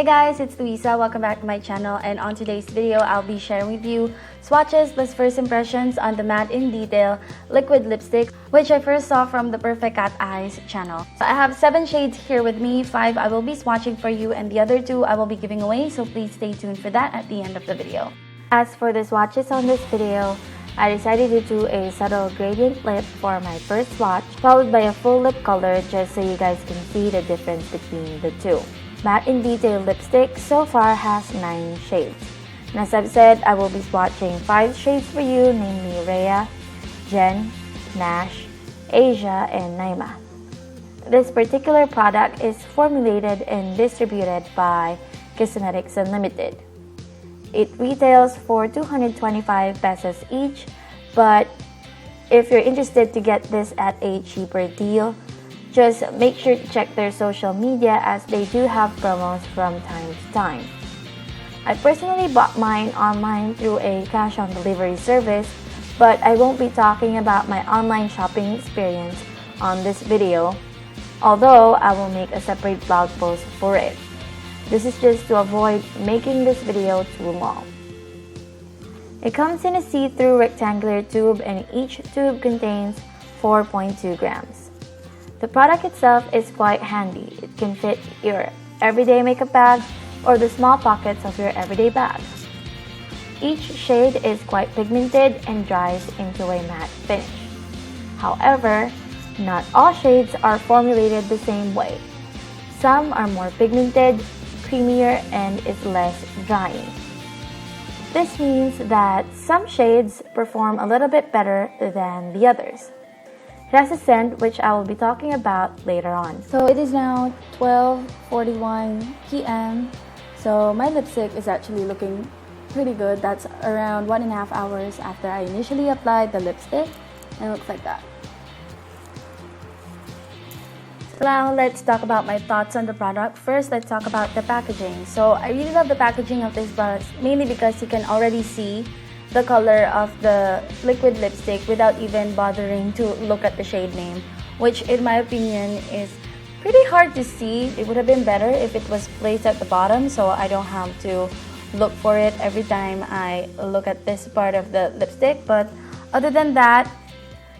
Hey guys, it's Luisa. Welcome back to my channel, and on today's video, I'll be sharing with you swatches plus first impressions on the Matte in Detail liquid lipstick, which I first saw from the Perfect Cat Eyes channel. So I have 7 shades here with me, 5 I will be swatching for you, and the other 2 I will be giving away, so please stay tuned for that at the end of the video. As for the swatches on this video, I decided to do a subtle gradient lip for my first swatch, followed by a full lip color just so you guys can see the difference between the two. Matte in Detail lipstick so far has 9 shades. And as I've said, I will be swatching 5 shades for you, namely Rhea, Jen, Nash, Asia, and Naima. This particular product is formulated and distributed by Cosmetix Unlimited. It retails for 225 pesos each, but if you're interested to get this at a cheaper deal, just make sure to check their social media as they do have promos from time to time. I personally bought mine online through a cash on delivery service, but I won't be talking about my online shopping experience on this video, although I will make a separate blog post for it. This is just to avoid making this video too long. It comes in a see-through rectangular tube, and each tube contains 4.2 grams. The product itself is quite handy. It can fit your everyday makeup bag or the small pockets of your everyday bags. Each shade is quite pigmented and dries into a matte finish. However, not all shades are formulated the same way. Some are more pigmented, creamier, and is less drying. This means that some shades perform a little bit better than the others. It has a scent which I will be talking about later on. So it is now 12:41 p.m. So my lipstick is actually looking pretty good. That's around 1.5 hours after I initially applied the lipstick, and it looks like that. Now let's talk about my thoughts on the product. First, let's talk about the packaging. So I really love the packaging of this product, mainly because you can already see the color of the liquid lipstick without even bothering to look at the shade name, which in my opinion is pretty hard to see. It would have been better if it was placed at the bottom so I don't have to look for it every time I look at this part of the lipstick. But other than that,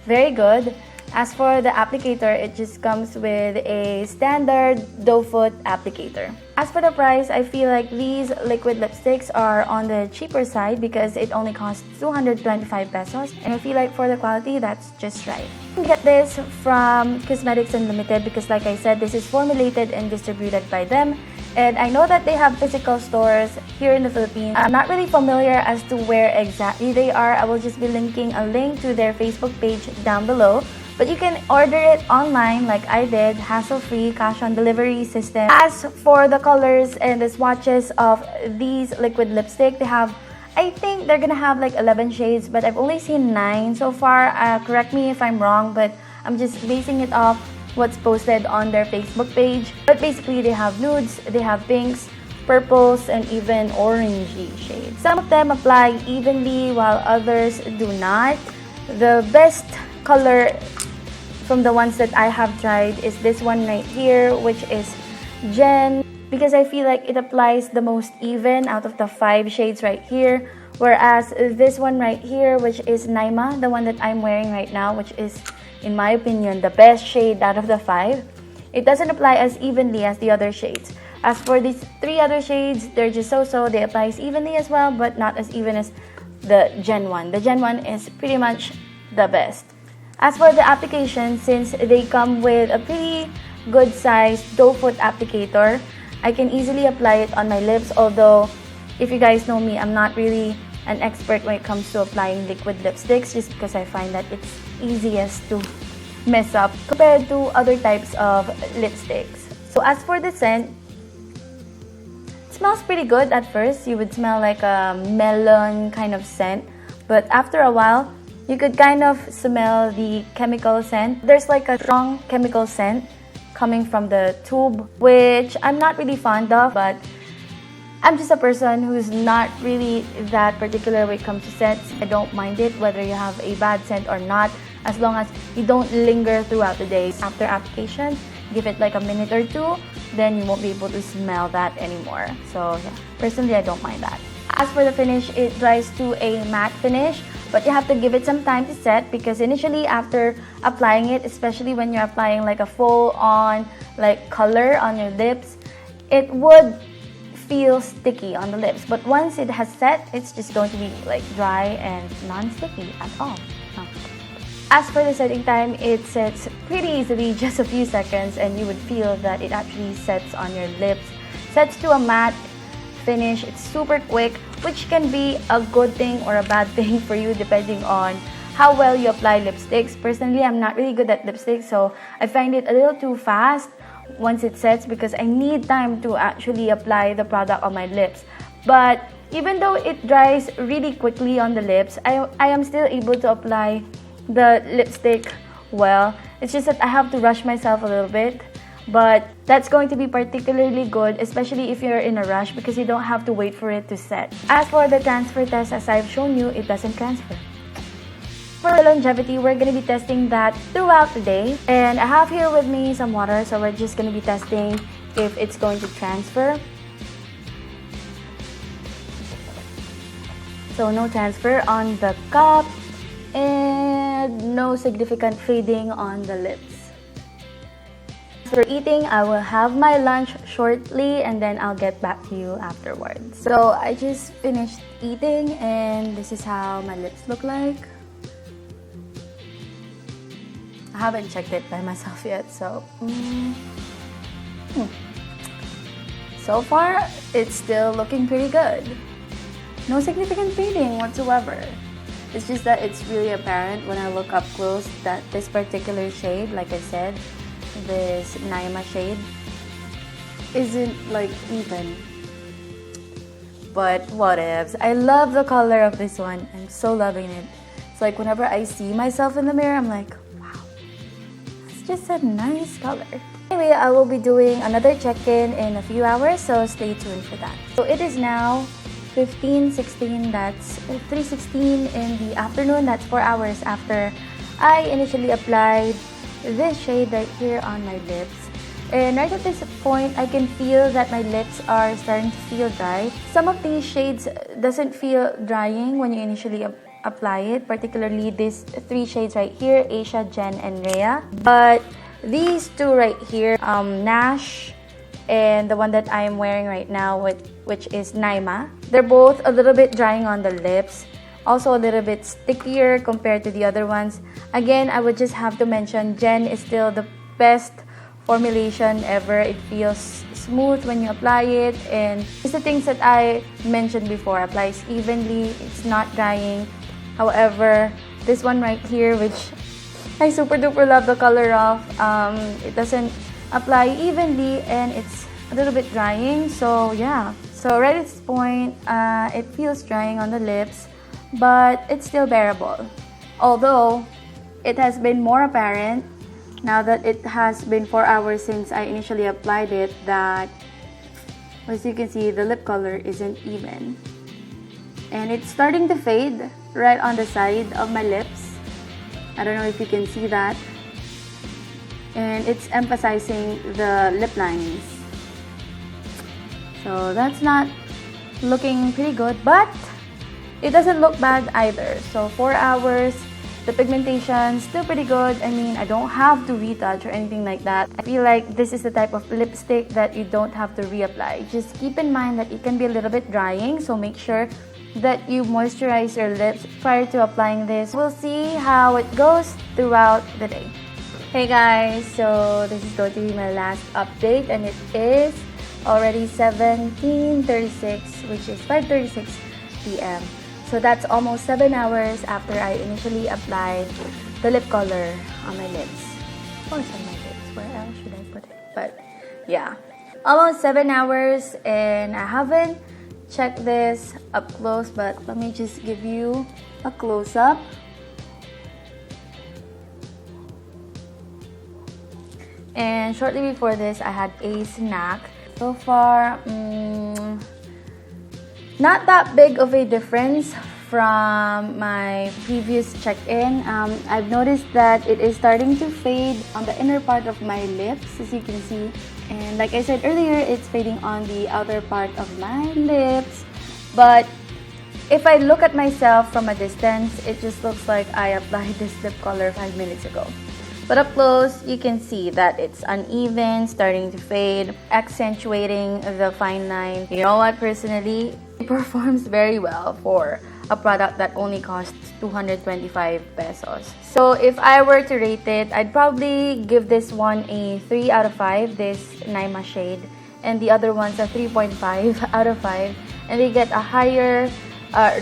very good. As for the applicator, it just comes with a standard doe foot applicator. As for the price, I feel like these liquid lipsticks are on the cheaper side because it only costs 225 pesos, and I feel like for the quality, that's just right. You can get this from Cosmetix Unlimited because, like I said, this is formulated and distributed by them. And I know that they have physical stores here in the Philippines. I'm not really familiar as to where exactly they are. I will just be linking a link to their Facebook page down below. But you can order it online like I did, hassle-free, cash-on-delivery system. As for the colors and the swatches of these liquid lipstick, they have, I think they're gonna have like 11 shades, but I've only seen 9 so far. Correct me if I'm wrong, but I'm just basing it off what's posted on their Facebook page. But basically, they have nudes, they have pinks, purples, and even orangey shades. Some of them apply evenly while others do not. The best color from the ones that I have tried is this one right here, which is Jen, because I feel like it applies the most even out of the 5 shades right here, whereas this one right here, which is Naima, the one that I'm wearing right now, which is in my opinion the best shade out of the 5, it doesn't apply as evenly as the other shades. As for these 3 other shades, they're just so-so. They apply evenly as well, but not as even as the Jen one. The Jen one is pretty much the best. As for the application, since they come with a pretty good sized doe foot applicator, I can easily apply it on my lips, although if you guys know me, I'm not really an expert when it comes to applying liquid lipsticks just because I find that it's easiest to mess up compared to other types of lipsticks. So as for the scent, it smells pretty good at first. You would smell like a melon kind of scent, but after a while, you could kind of smell the chemical scent. There's like a strong chemical scent coming from the tube, which I'm not really fond of, but I'm just a person who's not really that particular when it comes to scents. I don't mind it whether you have a bad scent or not, as long as you don't linger throughout the day. After application, give it like a minute or two, then you won't be able to smell that anymore. So yeah, personally I don't mind that. As for the finish, it dries to a matte finish, but you have to give it some time to set, because initially after applying it, especially when you're applying like a full-on like color on your lips, it would feel sticky on the lips. But once it has set, it's just going to be like dry and non-sticky at all. As for the setting time, it sets pretty easily, just a few seconds, and you would feel that it actually sets on your lips. Sets to a matte finish. It's super quick, which can be a good thing or a bad thing for you depending on how well you apply lipsticks. Personally, I'm not really good at lipsticks, so I find it a little too fast once it sets, because I need time to actually apply the product on my lips. But even though it dries really quickly on the lips, I am still able to apply the lipstick well. It's just that I have to rush myself a little bit, but that's going to be particularly good, especially if you're in a rush, because you don't have to wait for it to set. As for the transfer test, as I've shown you, it doesn't transfer. For longevity, we're going to be testing that throughout the day, and I have here with me some water, so we're just going to be testing if it's going to transfer. So no transfer on the cup, and no significant fading on the lips. For eating, I will have my lunch shortly, and then I'll get back to you afterwards. So I just finished eating, and this is how my lips look like. I haven't checked it by myself yet, so so far it's still looking pretty good. No significant fading whatsoever. It's just that it's really apparent when I look up close that this particular shade, like I said, this Naima shade, isn't like even. But whatevs. I love the color of this one. I'm so loving it. It's like whenever I see myself in the mirror, I'm like, wow, it's just a nice color. Anyway, I will be doing another check-in in a few hours, so stay tuned for that. So it is now 15:16, that's 3:16 in the afternoon. That's 4 hours after I initially applied this shade right here on my lips. And right at this point, I can feel that my lips are starting to feel dry. Some of these shades doesn't feel drying when you initially apply it, particularly these three shades right here, Asia, Jen, and Rhea. But these two right here, Nash, and the one that I am wearing right now, which is Naima, they're both a little bit drying on the lips. Also a little bit stickier compared to the other ones. Again, I would just have to mention Jen is still the best formulation ever. It feels smooth when you apply it, and it's the things that I mentioned before. Applies evenly, it's not drying. However, this one right here, which I super duper love the color of, it doesn't apply evenly and it's a little bit drying. So yeah, so right at this point, it feels drying on the lips, but it's still bearable. Although it has been more apparent now that it has been 4 hours since I initially applied it that, as you can see, the lip color isn't even. And it's starting to fade right on the side of my lips. I don't know if you can see that. And it's emphasizing the lip lines. So that's not looking pretty good, but it doesn't look bad either. So 4 hours, the pigmentation still pretty good. I mean, I don't have to retouch or anything like that. I feel like this is the type of lipstick that you don't have to reapply. Just keep in mind that it can be a little bit drying, so make sure that you moisturize your lips prior to applying this. We'll see how it goes throughout the day. Hey guys, so this is going to be my last update, and it is already 17:36, which is 5:36 p.m. So that's almost 7 hours after I initially applied the lip color on my lips. Of course on my lips, where else should I put it? But yeah, almost 7 hours, and I haven't checked this up close, but let me just give you a close-up. And shortly before this, I had a snack. So far, not that big of a difference from my previous check-in. I've noticed that it is starting to fade on the inner part of my lips, as you can see. And like I said earlier, it's fading on the outer part of my lips. But if I look at myself from a distance, it just looks like I applied this lip color 5 minutes ago. But up close, you can see that it's uneven, starting to fade, accentuating the fine line. You know what, personally, it performs very well for a product that only costs 225 pesos. So if I were to rate it, I'd probably give this one a 3 out of 5, this Naima shade. And the other one's a 3.5 out of 5. And they get a higher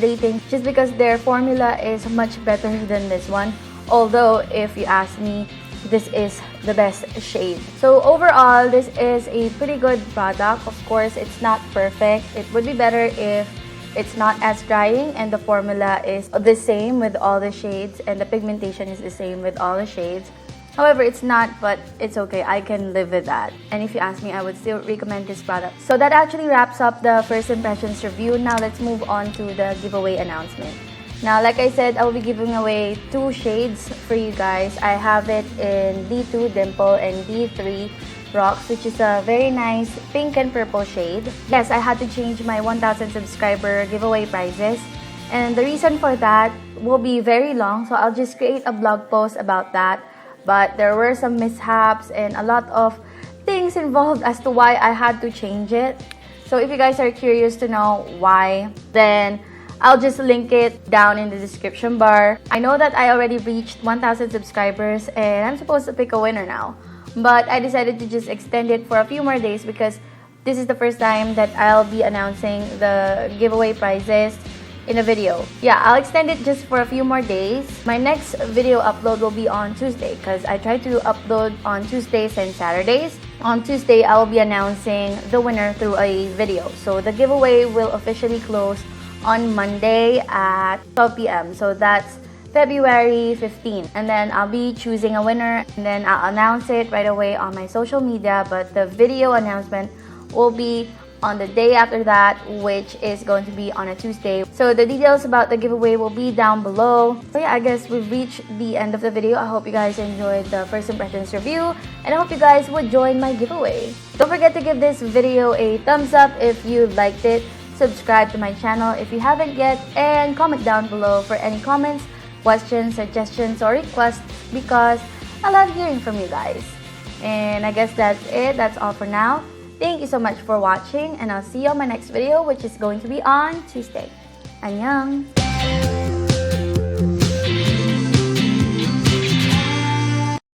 rating just because their formula is much better than this one. Although, if you ask me, this is the best shade. So overall, this is a pretty good product. Of course, it's not perfect. It would be better if it's not as drying and the formula is the same with all the shades and the pigmentation is the same with all the shades. However, it's not, but it's okay. I can live with that. And if you ask me, I would still recommend this product. So that actually wraps up the first impressions review. Now let's move on to the giveaway announcement. Now, like I said, I will be giving away 2 shades for you guys. I have it in D2 Dimple and D3 Rox, which is a very nice pink and purple shade. Yes, I had to change my 1,000 subscriber giveaway prizes. And the reason for that will be very long, so I'll just create a blog post about that. But there were some mishaps and a lot of things involved as to why I had to change it. So if you guys are curious to know why, then I'll just link it down in the description bar. I know that I already reached 1,000 subscribers and I'm supposed to pick a winner now. But I decided to just extend it for a few more days because this is the first time that I'll be announcing the giveaway prizes in a video. Yeah, I'll extend it just for a few more days. My next video upload will be on Tuesday because I try to upload on Tuesdays and Saturdays. On Tuesday, I will be announcing the winner through a video. So the giveaway will officially close on Monday at 12 p.m. So that's February 15. And then I'll be choosing a winner and then I'll announce it right away on my social media. But the video announcement will be on the day after that, which is going to be on a Tuesday. So the details about the giveaway will be down below. So yeah, I guess we've reached the end of the video. I hope you guys enjoyed the first impressions review and I hope you guys would join my giveaway. Don't forget to give this video a thumbs up if you liked it. Subscribe to my channel if you haven't yet and comment down below for any comments, questions, suggestions, or requests because I love hearing from you guys. And I guess that's it. That's all for now. Thank you so much for watching and I'll see you on my next video, which is going to be on Tuesday. Annyeong!